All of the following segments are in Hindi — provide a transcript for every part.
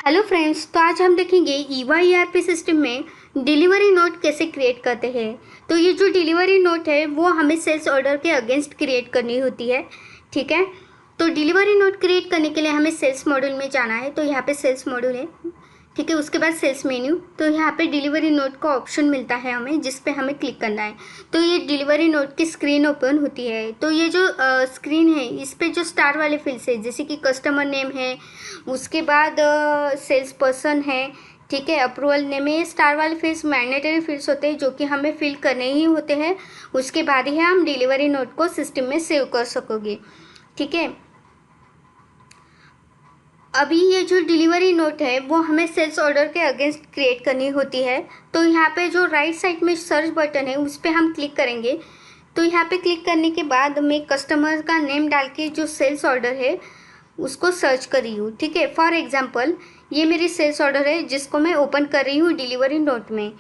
हेलो फ्रेंड्स, तो आज हम देखेंगे ईवा ईआरपी सिस्टम में डिलीवरी नोट कैसे क्रिएट करते हैं। तो ये जो डिलीवरी नोट है वो हमें सेल्स ऑर्डर के अगेंस्ट क्रिएट करनी होती है। ठीक है, तो डिलीवरी नोट क्रिएट करने के लिए हमें सेल्स मॉड्यूल में जाना है। तो यहाँ पे सेल्स मॉड्यूल है, ठीक है। उसके बाद सेल्स मेन्यू, तो यहाँ पे डिलीवरी नोट का ऑप्शन मिलता है हमें, जिस पे हमें क्लिक करना है। तो ये डिलीवरी नोट की स्क्रीन ओपन होती है। तो ये जो स्क्रीन है, इस पे जो स्टार वाले फील्ड्स है, जैसे कि कस्टमर नेम है, उसके बाद सेल्स पर्सन है, ठीक है, अप्रूवल नेम है। ये स्टार वाले फील्ड्स मैंडेटरी फील्ड्स होते हैं जो कि हमें फिल करने ही होते हैं। उसके बाद ही हम डिलीवरी नोट को सिस्टम में सेव कर सकोगे, ठीक है। अभी ये जो डिलीवरी नोट है वो हमें सेल्स ऑर्डर के अगेंस्ट क्रिएट करनी होती है। तो यहाँ पे जो राइट साइड में सर्च बटन है उस पर हम क्लिक करेंगे। तो यहाँ पे क्लिक करने के बाद मैं कस्टमर का नेम डाल के जो सेल्स ऑर्डर है उसको सर्च कर रही हूँ, ठीक है। फॉर एग्जांपल ये मेरी सेल्स ऑर्डर है जिसको मैं ओपन कर रही हूँ डिलीवरी नोट में,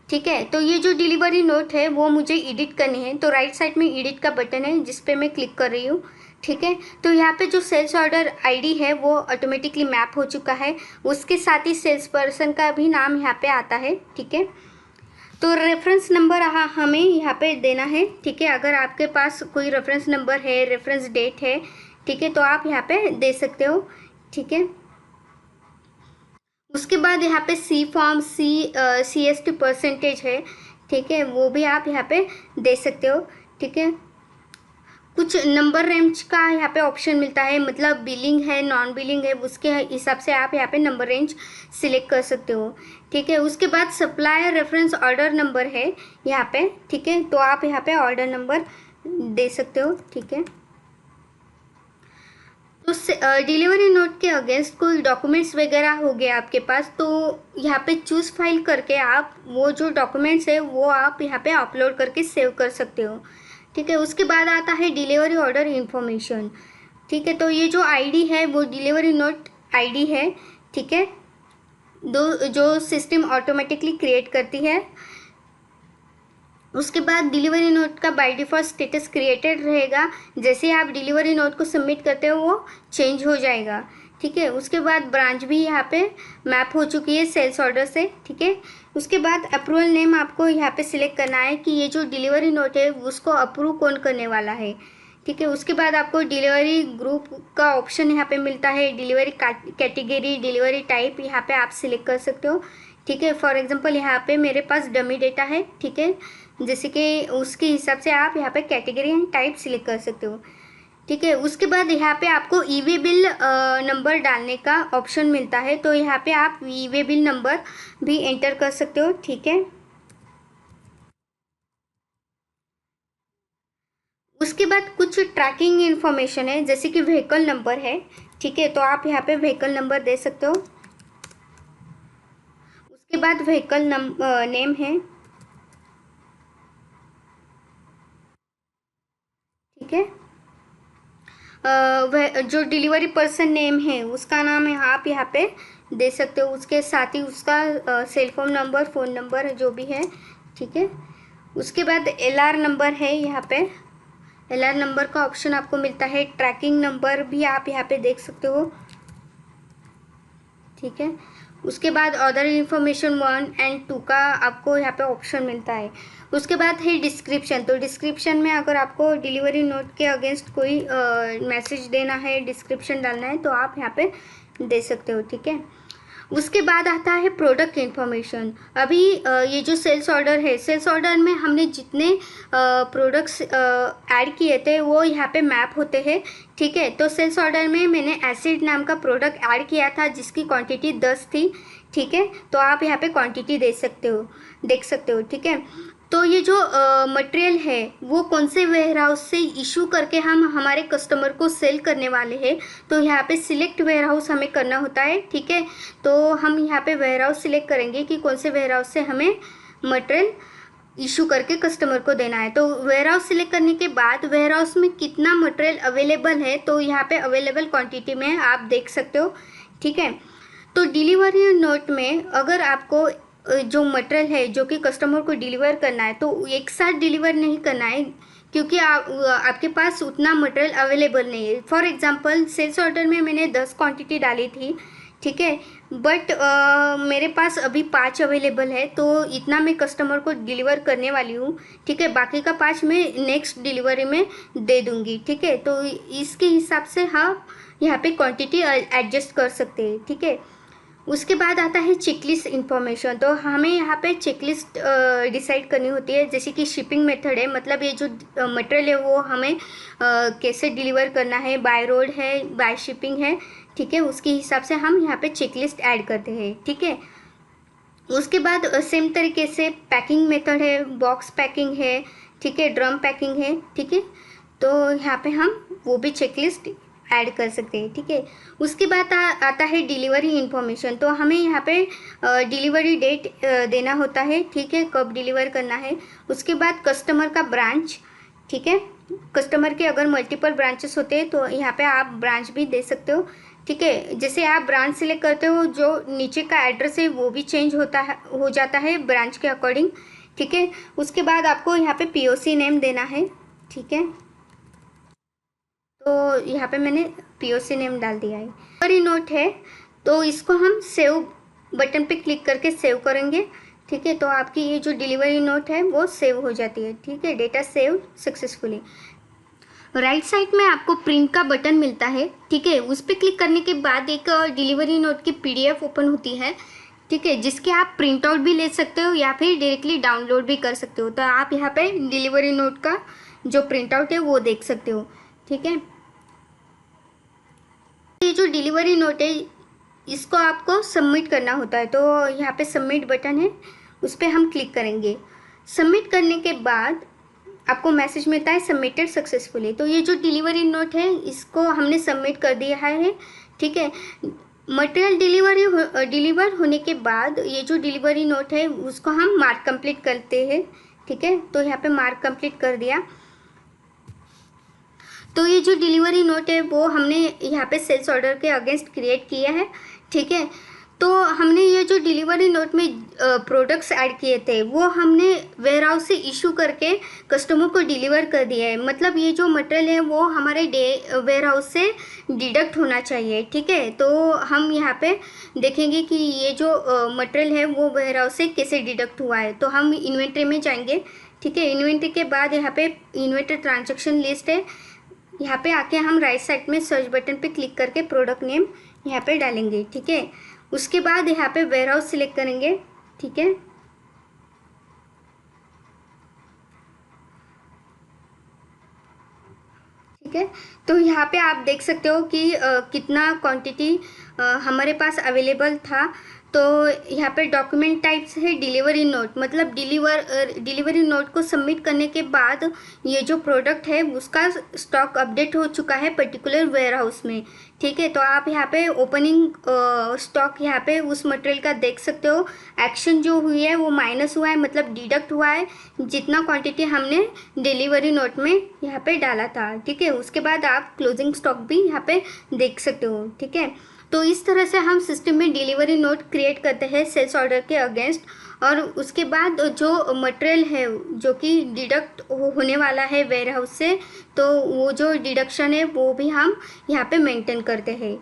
ठीक है। तो ये जो डिलीवरी नोट है वो मुझे एडिट करनी है। तो राइट साइड में एडिट का बटन है जिस पे मैं क्लिक कर रही हूँ, ठीक है। तो यहाँ पे जो सेल्स ऑर्डर आईडी है वो ऑटोमेटिकली मैप हो चुका है। उसके साथ ही सेल्स पर्सन का भी नाम यहाँ पे आता है, ठीक है। तो रेफरेंस नंबर हमें यहाँ पे देना है, ठीक है। अगर आपके पास कोई रेफरेंस नंबर है, रेफरेंस डेट है, ठीक है, तो आप यहाँ पे दे सकते हो, ठीक है। उसके बाद यहाँ पे सी फॉर्म CST परसेंटेज है, ठीक है, वो भी आप यहाँ पे दे सकते हो, ठीक है। कुछ नंबर रेंज का यहाँ पे ऑप्शन मिलता है, मतलब बिलिंग है, नॉन बिलिंग है, उसके हिसाब से आप यहाँ पे नंबर रेंज सिलेक्ट कर सकते हो, ठीक है। उसके बाद सप्लायर रेफरेंस ऑर्डर नंबर है यहाँ पे, ठीक है, तो आप यहाँ पे ऑर्डर नंबर दे सकते हो, ठीक है। तो डिलीवरी नोट के अगेंस्ट कोई डॉक्यूमेंट्स वगैरह हो गए आपके पास, तो यहाँ पे चूज़ फाइल करके आप वो जो डॉक्यूमेंट्स है वो आप यहाँ पे अपलोड करके सेव कर सकते हो, ठीक है। उसके बाद आता है डिलीवरी ऑर्डर इन्फॉर्मेशन, ठीक है। तो ये जो आईडी है वो डिलीवरी नोट आईडी है, ठीक है, जो सिस्टम ऑटोमेटिकली क्रिएट करती है। उसके बाद डिलीवरी नोट का बाय डिफ़ॉल्ट स्टेटस क्रिएटेड रहेगा। जैसे आप डिलीवरी नोट को सबमिट करते हो वो चेंज हो जाएगा, ठीक है। उसके बाद ब्रांच भी यहाँ पे मैप हो चुकी है सेल्स ऑर्डर से, ठीक है। उसके बाद अप्रूवल नेम आपको यहाँ पे सिलेक्ट करना है कि ये जो डिलीवरी नोट है उसको अप्रूव कौन करने वाला है, ठीक है। उसके बाद आपको डिलीवरी ग्रुप का ऑप्शन यहाँ पे मिलता है, डिलीवरी कैटेगरी, डिलीवरी टाइप यहाँ पे आप सिलेक्ट कर सकते हो, ठीक है। फॉर एग्जांपल यहाँ पे मेरे पास डमी डेटा है, ठीक है, जैसे कि उसके हिसाब से आप यहाँ पे कैटेगरी एंड टाइप सिलेक्ट कर सकते हो, ठीक है। उसके बाद यहाँ पे आपको ई वे बिल नंबर डालने का ऑप्शन मिलता है। तो यहाँ पे आप ई वे बिल नंबर भी एंटर कर सकते हो, ठीक है। उसके बाद कुछ ट्रैकिंग इन्फॉर्मेशन है, जैसे कि व्हीकल नंबर है, ठीक है, तो आप यहाँ पे व्हीकल नंबर दे सकते हो। उसके बाद व्हीकल नेम है, ठीक है। वह जो डिलीवरी पर्सन नेम है उसका नाम है, आप यहाँ पे दे सकते हो। उसके साथ ही उसका cell phone number, phone number जो भी है, ठीक है। उसके बाद LR नंबर है, यहाँ पे LR नंबर का ऑप्शन आपको मिलता है। ट्रैकिंग नंबर भी आप यहाँ पे देख सकते हो, ठीक है। उसके बाद अदर इन्फॉर्मेशन 1 और 2 का आपको यहाँ पे ऑप्शन मिलता है। उसके बाद है डिस्क्रिप्शन। तो डिस्क्रिप्शन में अगर आपको डिलीवरी नोट के अगेंस्ट कोई मैसेज देना है, डिस्क्रिप्शन डालना है, तो आप यहाँ पे दे सकते हो, ठीक है। उसके बाद आता है प्रोडक्ट इन्फॉर्मेशन। अभी ये जो सेल्स ऑर्डर है, सेल्स ऑर्डर में हमने जितने प्रोडक्ट्स ऐड किए थे वो यहाँ पे मैप होते हैं, ठीक है। तो सेल्स ऑर्डर में मैंने एसिड नाम का प्रोडक्ट ऐड किया था जिसकी क्वांटिटी 10 थी, ठीक है। तो आप यहाँ पे क्वांटिटी देख सकते हो, ठीक है। तो ये जो मटेरियल है वो कौन से वेयरहाउस से इशू करके हम हमारे कस्टमर को सेल करने वाले हैं, तो यहाँ पे सिलेक्ट वेयरहाउस हमें करना होता है, ठीक है। तो हम यहाँ पे वेयरहाउस सिलेक्ट करेंगे कि कौन से वेयरहाउस से हमें मटेरियल इशू करके कस्टमर को देना है। तो वेयरहाउस सिलेक्ट करने के बाद वेयरहाउस में कितना मटेरियल अवेलेबल है, तो यहाँ पे अवेलेबल क्वांटिटी में आप देख सकते हो, ठीक है। तो डिलीवरी नोट में अगर आपको जो मटेरियल है जो कि कस्टमर को डिलीवर करना है, तो एक साथ डिलीवर नहीं करना है, क्योंकि आपके पास उतना मटेरियल अवेलेबल नहीं है। फॉर एग्जांपल सेल्स ऑर्डर में मैंने 10 क्वांटिटी डाली थी, ठीक है। बट मेरे पास अभी 5 अवेलेबल है, तो इतना मैं कस्टमर को डिलीवर करने वाली हूँ, ठीक है। बाकी का 5 मैं नेक्स्ट डिलीवरी में दे दूँगी, ठीक है। तो इसके हिसाब से हम यहाँ पे क्वांटिटी एडजस्ट कर सकते हैं, ठीक है। उसके बाद आता है चेकलिस्ट इन्फॉर्मेशन। तो हमें यहाँ पे चेकलिस्ट डिसाइड करनी होती है, जैसे कि शिपिंग मेथड है, मतलब ये जो मटेरियल है वो हमें कैसे डिलीवर करना है, बाय रोड है, बाय शिपिंग है, ठीक है। उसके हिसाब से हम यहाँ पे चेकलिस्ट ऐड करते हैं, ठीक है। उसके बाद सेम तरीके से पैकिंग मेथड है, बॉक्स पैकिंग है, ठीक है, ड्रम पैकिंग है, ठीक है। तो यहाँ पे हम वो भी चेकलिस्ट ऐड कर सकते हैं, ठीक है। उसके बाद आता है डिलीवरी इन्फॉर्मेशन। तो हमें यहाँ पे डिलीवरी डेट देना होता है, ठीक है, कब डिलीवर करना है। उसके बाद कस्टमर का ब्रांच, ठीक है। कस्टमर के अगर मल्टीपल ब्रांचेस होते हैं तो यहाँ पे आप ब्रांच भी दे सकते हो, ठीक है। जैसे आप ब्रांच सिलेक्ट करते हो, जो नीचे का एड्रेस है वो भी चेंज हो जाता है ब्रांच के अकॉर्डिंग, ठीक है। उसके बाद आपको यहाँ पे पीओसी नेम देना है, ठीक है। तो यहाँ पे मैंने पीओसी नेम डाल दिया है। डिलीवरी नोट है, तो इसको हम सेव बटन पे क्लिक करके सेव करेंगे, ठीक है। तो आपकी ये जो डिलीवरी नोट है वो सेव हो जाती है, ठीक है। Data save successfully. Right side में आपको प्रिंट का बटन मिलता है, ठीक है। उस पर क्लिक करने के बाद एक डिलीवरी नोट की पीडीएफ ओपन होती है, ठीक है, जिसके आप प्रिंट आउट भी ले सकते हो या फिर डायरेक्टली डाउनलोड भी कर सकते हो। तो आप यहाँ पे डिलीवरी नोट का जो प्रिंट आउट है वो देख सकते हो, ठीक है। ये जो डिलीवरी नोट है इसको आपको सबमिट करना होता है। तो यहाँ पे सबमिट बटन है, उस पर हम क्लिक करेंगे। सबमिट करने के बाद आपको मैसेज मिलता है सबमिटेड सक्सेसफुली। तो ये जो डिलीवरी नोट है इसको हमने सबमिट कर दिया है, ठीक है। मटेरियल डिलीवर होने के बाद ये जो डिलीवरी नोट है उसको हम मार्क कंप्लीट करते हैं, ठीक है। तो यहाँ पे मार्क कंप्लीट कर दिया। तो ये जो डिलीवरी नोट है वो हमने यहाँ पे सेल्स ऑर्डर के अगेंस्ट क्रिएट किया है, ठीक है। तो हमने ये जो डिलीवरी नोट में प्रोडक्ट्स ऐड किए थे वो हमने वेयर हाउस से इशू करके कस्टमर को डिलीवर कर दिया है। मतलब ये जो मटेरियल है वो हमारे वेयर हाउस से डिडक्ट होना चाहिए, ठीक है। तो हम यहाँ पे देखेंगे कि ये जो मटेरियल है वो वेयर हाउस से कैसे डिडक्ट हुआ है। तो हम इन्वेंट्री में जाएंगे, ठीक है। इन्वेंट्री के बाद यहाँ पे इन्वेंट्री ट्रांजेक्शन लिस्ट है, यहाँ पे आके हम राइट साइड में सर्च बटन पे क्लिक करके प्रोडक्ट नेम यहाँ पे डालेंगे, ठीक है। उसके बाद यहाँ पे वेयर हाउस सिलेक्ट करेंगे, ठीक है। ठीक है, तो यहाँ पे आप देख सकते हो कि कितना क्वांटिटी हमारे पास अवेलेबल था। तो यहाँ पे डॉक्यूमेंट टाइप्स है डिलीवरी नोट, मतलब डिलीवरी नोट को सबमिट करने के बाद ये जो प्रोडक्ट है उसका स्टॉक अपडेट हो चुका है पर्टिकुलर वेयर हाउस में, ठीक है। तो आप यहाँ पे ओपनिंग स्टॉक यहाँ पे उस मटेरियल का देख सकते हो। एक्शन जो हुई है वो माइनस हुआ है, मतलब डिडक्ट हुआ है जितना क्वांटिटी हमने डिलीवरी नोट में यहाँ पे डाला था, ठीक है। उसके बाद आप क्लोजिंग स्टॉक भी यहाँ पे देख सकते हो, ठीक है। तो इस तरह से हम सिस्टम में डिलीवरी नोट क्रिएट करते हैं सेल्स ऑर्डर के अगेंस्ट। और उसके बाद जो मटेरियल है जो कि डिडक्ट होने वाला है वेयर हाउस से, तो वो जो डिडक्शन है वो भी हम यहाँ पे मेंटेन करते हैं,